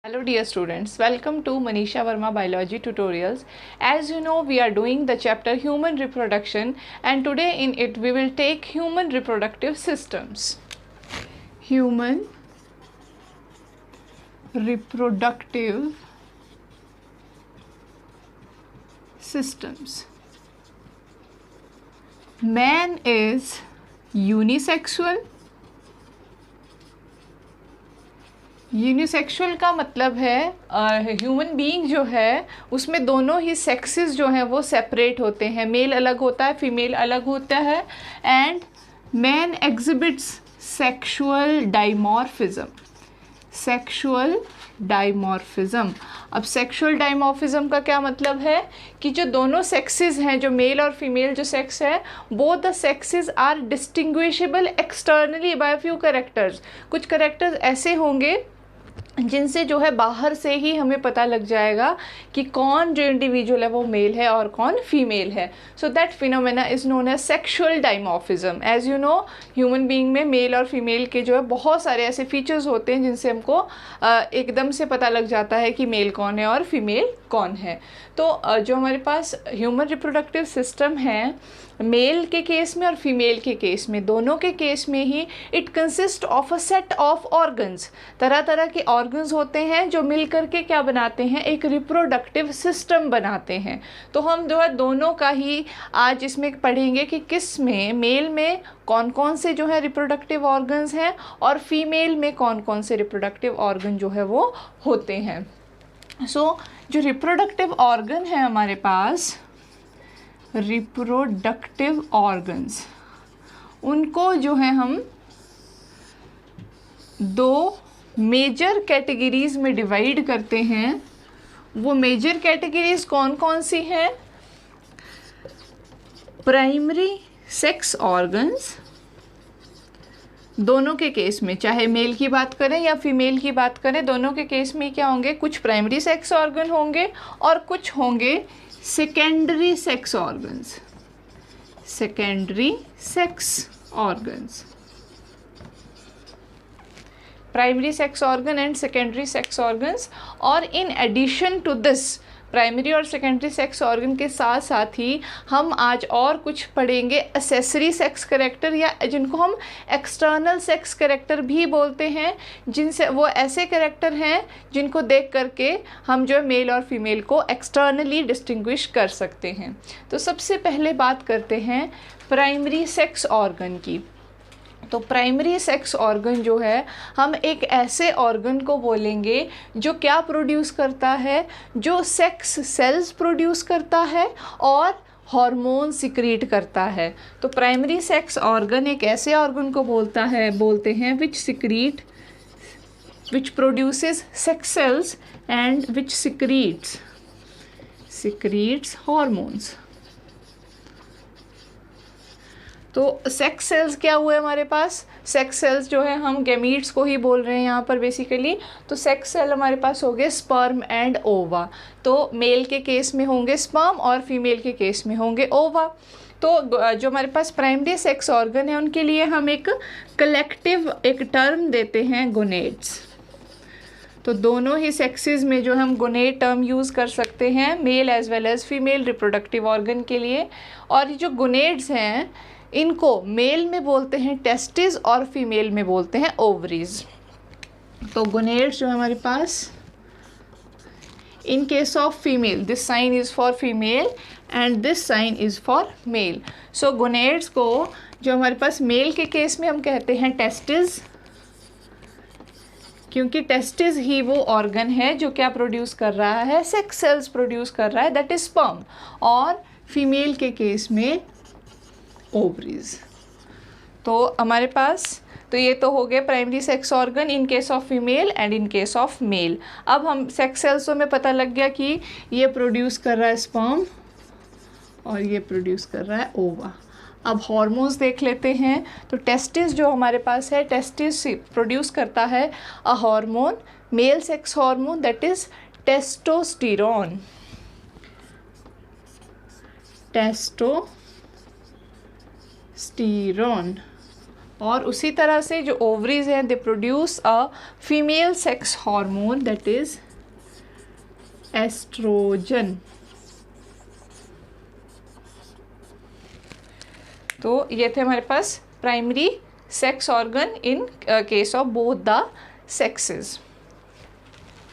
Hello dear students, welcome to Manisha Verma Biology Tutorials. As you know, we are doing the chapter Human Reproduction and today in it we will take Human Reproductive Systems. Human Reproductive Systems. Man is unisexual. Unisexual का मतलब है human being जो है उसमें दोनों ही sexes जो हैं वो सेपरेट होते हैं, मेल अलग होता है, फीमेल अलग होता है and man exhibits sexual dimorphism. Sexual dimorphism. अब सेक्सुअल डाइमॉर्फिज्म का क्या मतलब है कि जो दोनों सेक्सेस हैं, जो मेल और फीमेल जो सेक्स है, both the sexes are distinguishable externally by few characters. कुछ कैरेक्टर्स ऐसे होंगे जिनसे जो है बाहर से ही हमें पता लग जाएगा कि कौन जो इंडिविजुअल है वो मेल है और कौन फीमेल है. So that phenomena is known as sexual dimorphism. As you know, human being में मेल और फीमेल के जो है बहुत सारे ऐसे फीचर्स होते हैं जिनसे हमको एकदम से पता लग जाता है कि मेल कौन है और फीमेल कौन है. तो जो हमारे पास ह्यूमन रिप्रोडक्टिव सिस्टम है, मेल के केस में और फीमेल के केस में, दोनों के केस में ही it consist of a set of organs. तरह तरह के ऑर्गन्स होते हैं जो मिल करके क्या बनाते हैं, एक रिप्रोडक्टिव सिस्टम बनाते हैं. तो हम जो है दोनों का ही आज इसमें पढ़ेंगे कि किस में, मेल में कौन कौन से जो है रिप्रोडक्टिव ऑर्गन्स हैं और फीमेल में कौन कौन से रिप्रोडक्टिव ऑर्गन जो है वो होते हैं. सो जो रिप्रोडक्टिव ऑर्गन है हमारे पास, रिप्रोडक्टिव ऑर्गन्स, उनको जो है हम दो मेजर कैटेगरीज में डिवाइड करते हैं. वो मेजर कैटेगरीज कौन कौन सी हैं? प्राइमरी सेक्स ऑर्गन्स, दोनों के केस में, चाहे मेल की बात करें या फीमेल की बात करें, दोनों के केस में क्या होंगे, कुछ प्राइमरी सेक्स ऑर्गन होंगे और कुछ होंगे secondary sex organs. Secondary sex organs, primary sex organ and secondary sex organs. और in addition to this primary और सेकेंडरी सेक्स ऑर्गन के साथ साथ ही हम आज और कुछ पढ़ेंगे एसेसरी सेक्स कैरेक्टर, या जिनको हम एक्सटर्नल सेक्स कैरेक्टर भी बोलते हैं, जिनसे वो ऐसे कैरेक्टर हैं जिनको देख करके हम जो मेल और फीमेल को एक्सटर्नली डिस्टिंग्विश कर सकते हैं. तो सबसे पहले बात करते हैं प्राइमरी सेक्स ऑर्गन की. तो प्राइमरी सेक्स ऑर्गन जो है, हम एक ऐसे ऑर्गन को बोलेंगे जो क्या प्रोड्यूस करता है, जो सेक्स सेल्स प्रोड्यूस करता है और हार्मोन सिक्रीट करता है. तो प्राइमरी सेक्स ऑर्गन एक ऐसे ऑर्गन को बोलते हैं which produces sex cells and which secretes hormones. तो सेक्स सेल्स क्या हुए हमारे पास? सेक्स सेल्स जो है, हम गैमीट्स को ही बोल रहे हैं यहाँ पर बेसिकली. तो सेक्स सेल हमारे पास हो गए स्पर्म एंड ओवा. तो मेल के केस में होंगे स्पर्म और फीमेल के केस में होंगे ओवा. तो जो हमारे पास प्राइमरी सेक्स ऑर्गन है उनके लिए हम एक कलेक्टिव एक टर्म देते हैं, गोनेड्स. तो दोनों ही सेक्सेस में जो हम गोनेड टर्म यूज़ कर सकते हैं, male as well as female reproductive organ के लिए. और ये जो गोनेड्स हैं इनको मेल में बोलते हैं टेस्टिस और फीमेल में बोलते हैं ओवरीज. तो गोनेड्स जो है हमारे पास, in case of female this sign is for female and this sign is for male. So gonads को जो हमारे पास मेल के केस में हम कहते हैं टेस्टिस, क्योंकि टेस्टिस ही वो ऑर्गन है जो क्या प्रोड्यूस कर रहा है, सेक्स सेल्स प्रोड्यूस कर रहा है, दैट इज स्पर्म. और फीमेल के केस में ओवरीज. तो हमारे पास, तो ये तो हो गए primary sex organ in case of female and in case of male. अब हम सेक्स सेल्सों में पता लग गया कि ये प्रोड्यूस कर रहा है स्पर्म और ये प्रोड्यूस कर रहा है ओवा. अब हार्मोन्स देख लेते हैं. तो टेस्टिस जो हमारे पास है, टेस्टिस प्रोड्यूस करता है a hormone, male sex hormone, that is testosterone. Testosterone. और उसी तरह से जो ओवरीज हैं they produce a female sex hormone that is estrogen. तो ये थे हमारे पास primary sex organ in case of both the sexes.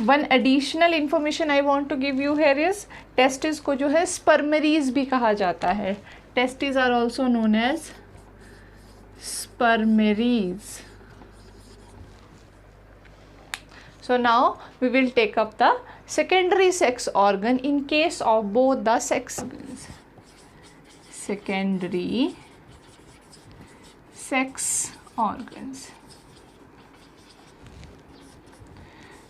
One additional information I want to give you here is testis को जो है स्पर्मरीज भी कहा जाता है। Testis are also known as spermaries. So now we will take up the secondary sex organ in case of both the sex organs. Secondary sex organs.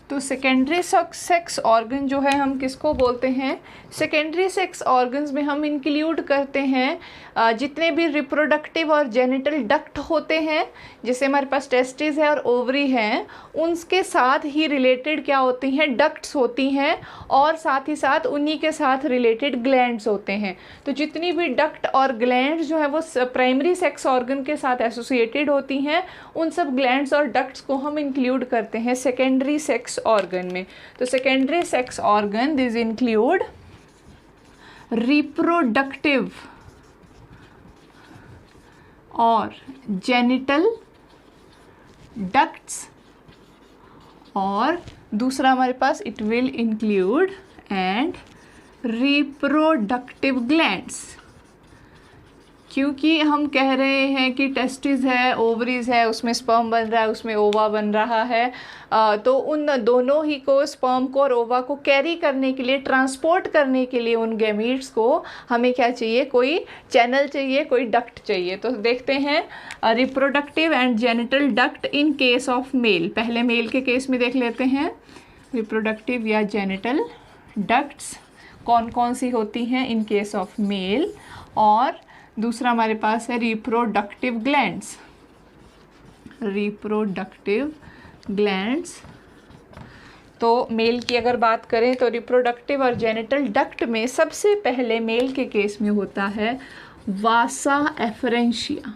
तो secondary sex organ जो है हम किसको बोलते हैं? सेकेंडरी सेक्स ऑर्गन्स में हम include करते हैं जितने भी रिप्रोडक्टिव और जेनिटल डक्ट होते हैं, जैसे हमारे पास टेस्टिस है और ओवरी हैं, उनके साथ ही रिलेटेड क्या होती हैं? डक्ट्स होती हैं, और साथ ही साथ उन्हीं के साथ रिलेटेड ग्लैंड्स होते हैं। तो जितनी भी डक्ट और ग्लैंड्स जो है वो प्राइमरी सेक्स ऑर्गन के साथ एसोसिएटेड होती हैं, उन सब ग्लैंड्स और डक्ट्स को हम इंक्लूड करते हैं सेकेंडरी सेक्स ऑर्गन में। तो secondary sex organ this include reproductive और जेनिटल डक्ट्स, और दूसरा हमारे पास it will include and reproductive glands. क्योंकि हम कह रहे हैं कि टेस्टिस है, ओवरीज है, उसमें स्पर्म बन रहा है, उसमें ओवा बन रहा है, तो उन दोनों ही को, स्पर्म को और ओवा को कैरी करने के लिए, ट्रांसपोर्ट करने के लिए उन गैमीट्स को हमें क्या चाहिए? कोई चैनल चाहिए, कोई डक्ट चाहिए। तो देखते हैं reproductive and genital duct in case of mail. पहले मेल के केस में देख लेते हैं रिप्रोडक्टिव या जेनिटल डक्ट्स कौन कौन सी होती हैं इन केस ऑफ मेल, और दूसरा हमारे पास है रिप्रोडक्टिव ग्लैंड्स। रिप्रोडक्टिव ग्लैंड्स, तो मेल की अगर बात करें तो रिप्रोडक्टिव और जेनिटल डक्ट में सबसे पहले मेल के केस में होता है वासा एफरेंशिया।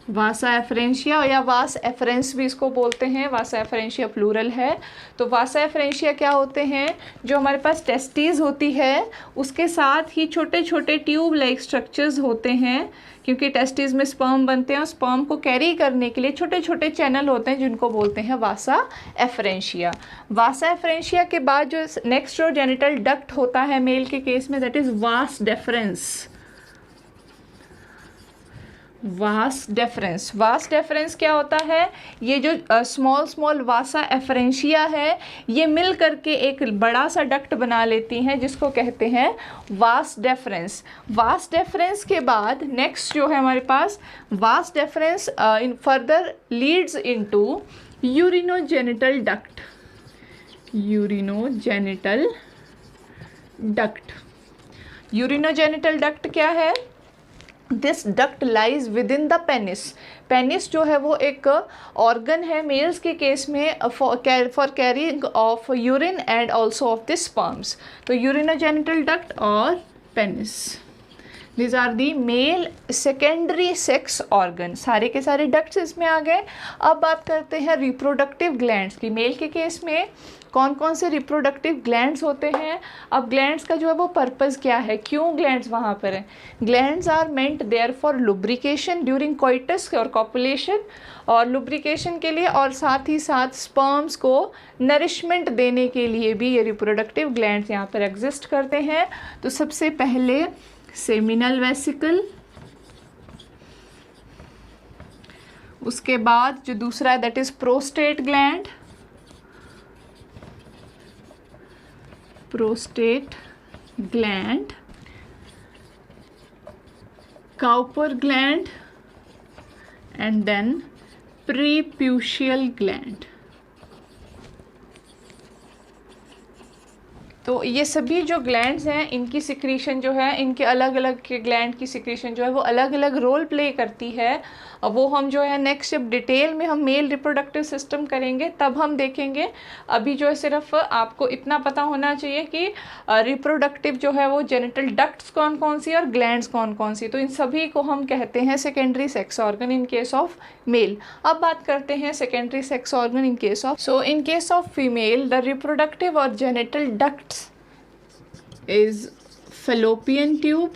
वासा एफरेंशिया या वास एफरेंस भी इसको बोलते हैं, वासा एफरेंशिया प्लूरल है। तो वासा एफरेंशिया क्या होते हैं? जो हमारे पास टेस्टीज होती है उसके साथ ही छोटे छोटे ट्यूब लाइक स्ट्रक्चर्स होते हैं, क्योंकि टेस्टीज में स्पर्म बनते हैं और स्पर्म को कैरी करने के लिए छोटे छोटे चैनल होते हैं जिनको बोलते हैं वासा एफरेंशिया। वासा एफरेंशिया के बाद जो नेक्स्ट जो जेनिटल डक्ट होता है मेल के केस में, that is vas deferens. Vas deferens, vas deferens क्या होता है? ये जो स्मॉल स्मॉल वासा एफरेंशिया है, ये मिल करके एक बड़ा सा डक्ट बना लेती हैं जिसको कहते हैं वास डेफरेंस। वास डेफरेंस के बाद नेक्स्ट जो है हमारे पास vas deferens in further leads into urinogenital duct. Urinogenital duct, urinogenital duct क्या है? This duct lies within the penis. Penis जो है वो एक ऑर्गन है मेल्स के केस में for carrying of urine and also of the sperms. तो यूरिनोजेनिटल डक्ट और penis, these are the male secondary sex organ. सारे के सारे डक्ट्स इसमें आ गए। अब बात करते हैं रिप्रोडक्टिव ग्लैंड्स की। मेल के केस में कौन कौन से रिप्रोडक्टिव ग्लैंड्स होते हैं? अब ग्लैंड्स का जो है वो पर्पज़ क्या है, क्यों ग्लैंड्स वहाँ पर हैं? Glands are meant there for lubrication during coitus और कॉपुलेशन, और लुब्रिकेशन के लिए, और साथ ही साथ स्पर्म्स को नरिशमेंट देने के लिए भी ये रिप्रोडक्टिव ग्लैंड्स यहाँ पर एग्जिस्ट करते हैं। तो सबसे पहले सेमिनल वेसिकल, उसके बाद जो दूसरा है that is prostate gland, prostate gland, Cowper gland and then preputial gland. तो ये सभी जो ग्लैंड्स हैं इनकी सिक्रीशन जो है, इनके अलग अलग के ग्लैंड की सिक्रीशन जो है वो अलग अलग रोल प्ले करती है अब वो हम जो है नेक्स्ट जब डिटेल में हम मेल रिप्रोडक्टिव सिस्टम करेंगे तब हम देखेंगे। अभी जो है सिर्फ आपको इतना पता होना चाहिए कि रिप्रोडक्टिव जो है वो जेनिटल डक्ट्स कौन कौन सी और ग्लैंड्स कौन कौन सी, तो इन सभी को हम कहते हैं secondary sex organ in case of male. अब बात करते हैं secondary sex organ in case of, so in case of female the reproductive और genital ducts is fallopian tube,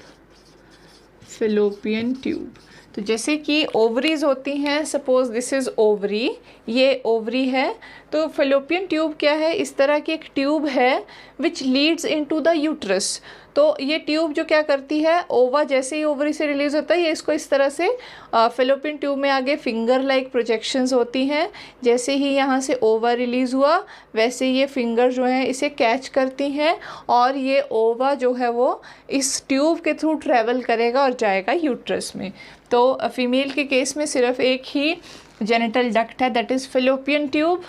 fallopian tube. तो जैसे कि ओवरीज होती हैं, सपोज दिस इज़ ओवरी, ये ओवरी है, तो फेलोपियन ट्यूब क्या है, इस तरह की एक ट्यूब है which leads into the uterus. तो ये ट्यूब जो क्या करती है, ओवा जैसे ही ओवरी से रिलीज होता है ये इसको इस तरह से फेलोपियन ट्यूब में आगे फिंगर लाइक प्रोजेक्शंस होती हैं। जैसे ही यहाँ से ओवा रिलीज़ हुआ वैसे ये फिंगर जो है इसे कैच करती हैं और ये ओवा जो है वो इस ट्यूब के थ्रू ट्रैवल करेगा और जाएगा यूट्रस में। तो फीमेल के केस में सिर्फ एक ही जेनिटल डक्ट है, that is fallopian tube.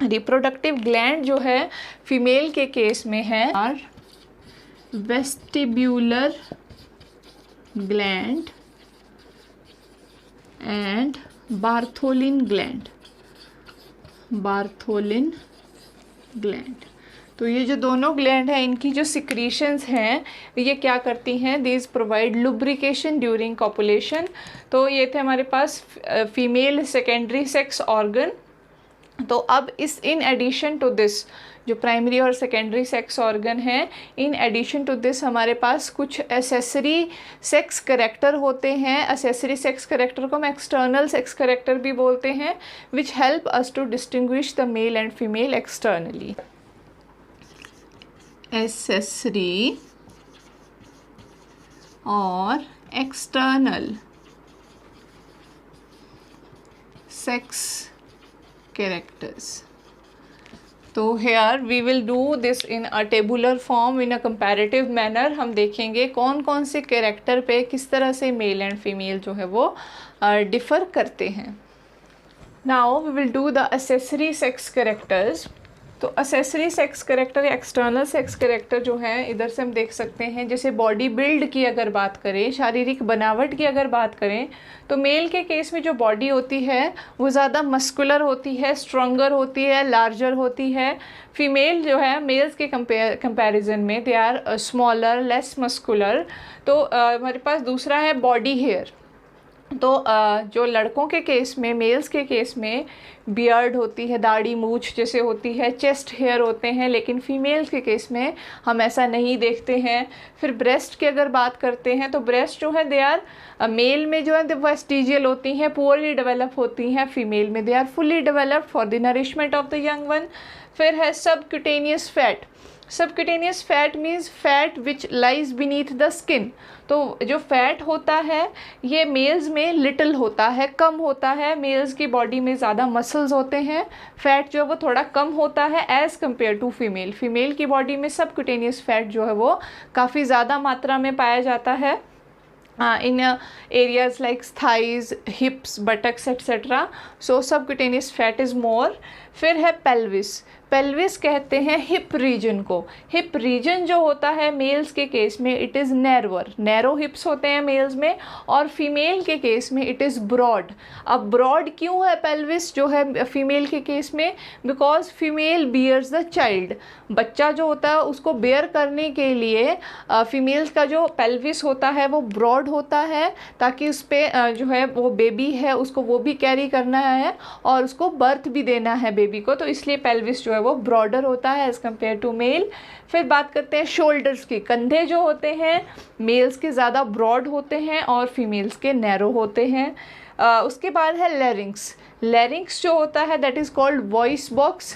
Reproductive gland जो है फीमेल के केस में है vestibular gland and Bartholin gland, Bartholin gland. तो ये जो दोनों ग्लैंड हैं इनकी जो सिक्रीशंस हैं ये क्या करती हैं, these provide lubrication during copulation. तो ये थे हमारे पास फीमेल सेकेंडरी सेक्स ऑर्गन। तो अब इस इन एडिशन टू दिस जो प्राइमरी और सेकेंडरी सेक्स ऑर्गन है, इन एडिशन टू दिस हमारे पास कुछ एसेसरी सेक्स कैरेक्टर होते हैं। एसेसरी सेक्स कैरेक्टर को हम एक्सटर्नल सेक्स कैरेक्टर भी बोलते हैं, which help us to distinguish the male and female externally. Accessory और एक्सटर्नल सेक्स कैरेक्टर्स। तो here we will do this in a tabular form in a comparative manner. हम देखेंगे कौन कौन से कैरेक्टर पे किस तरह से मेल एंड फीमेल जो है वो डिफ़र करते हैं। Now we will do the accessory sex characters. तो एसेसरी सेक्स कैरेक्टर या एक्सटर्नल सेक्स कैरेक्टर जो है इधर से हम देख सकते हैं, जैसे बॉडी बिल्ड की अगर बात करें, शारीरिक बनावट की अगर बात करें, तो मेल के केस में जो बॉडी होती है वो ज़्यादा मस्कुलर होती है, स्ट्रॉन्गर होती है, लार्जर होती है। फीमेल जो है मेल्स के कंपैरिजन में they are smaller, less muscular. तो हमारे पास दूसरा है बॉडी हेयर। तो जो लड़कों के केस में, मेल्स के केस में बियर्ड होती है, दाढ़ी मूछ जैसे होती है, चेस्ट हेयर होते हैं, लेकिन फीमेल्स के केस में हम ऐसा नहीं देखते हैं। फिर ब्रेस्ट की अगर बात करते हैं तो ब्रेस्ट जो है दे आर मेल में जो है वेस्टिजियल होती हैं, पुअरली डेवलप होती हैं। फीमेल में they are fully developed for the nourishment of the young one. फिर है subcutaneous fat. Subcutaneous fat means fat which lies beneath the skin. तो जो फैट होता है ये मेल्स में लिटिल होता है, कम होता है। मेल्स की बॉडी में ज़्यादा मसल्स होते हैं, फैट जो है वो थोड़ा कम होता है as compare to female. Female की बॉडी में सबक्यूटेनियस फैट जो है वो काफ़ी ज़्यादा मात्रा में पाया जाता है in areas like thighs, hips, buttocks etc. So subcutaneous fat is more. फिर है pelvis। पेल्विस कहते हैं हिप रीजन को। हिप रीजन जो होता है मेल्स के केस में it is narrower, narrow hips होते हैं मेल्स में, और फीमेल के केस में इट इज़ ब्रॉड। अब ब्रॉड क्यों है पेल्विस जो है फीमेल के केस में? Because female bears the child. बच्चा जो होता है उसको बेयर करने के लिए फीमेल्स का जो पेल्विस होता है वो ब्रॉड होता है, ताकि उस पर जो है वो बेबी है उसको वो भी कैरी करना है और उसको बर्थ भी देना है बेबी को, तो इसलिए पेल्विस जो है वो ब्रॉडर होता है एज़ कम्पेयर टू मेल। फिर बात करते हैं शोल्डर्स की। कंधे जो होते हैं मेल्स के ज़्यादा ब्रॉड होते हैं और फीमेल्स के नैरो होते हैं। उसके बाद है लैरिंक्स। लैरिंक्स जो होता है that is called voice box.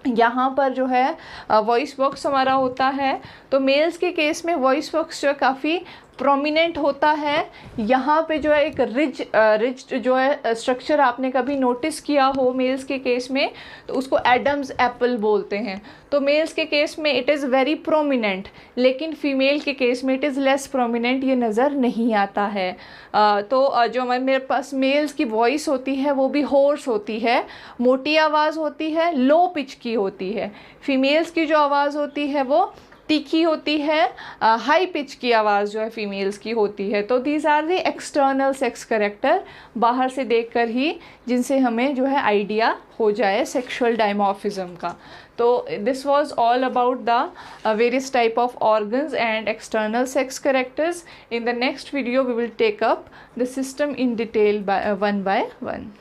यहाँ पर जो है वॉइस बॉक्स हमारा होता है। तो मेल्स के केस में वॉइस बॉक्स जो है काफ़ी प्रोमिनेंट होता है। यहाँ पे जो है एक रिज जो है स्ट्रक्चर आपने कभी नोटिस किया हो मेल्स के केस में, तो उसको एडम्स एप्पल बोलते हैं। तो मेल्स के केस में इट इज़ वेरी प्रोमिनेंट, लेकिन फीमेल के केस में इट इज़ लेस प्रोमिनेंट, ये नज़र नहीं आता है। तो जो मेरे पास मेल्स की वॉइस होती है वो भी होर्स होती है, मोटी आवाज़ होती है, लो पिच की होती है। फीमेल्स की जो आवाज़ होती है वो तीखी होती है, हाई पिच की आवाज़ जो है फीमेल्स की होती है। तो these are the external sex character, बाहर से देखकर ही जिनसे हमें जो है आइडिया हो जाए सेक्सुअल डायमॉर्फिज्म का। तो this was all about the various type of organs and external sex characters. In the next video we will take up the system in detail one by one.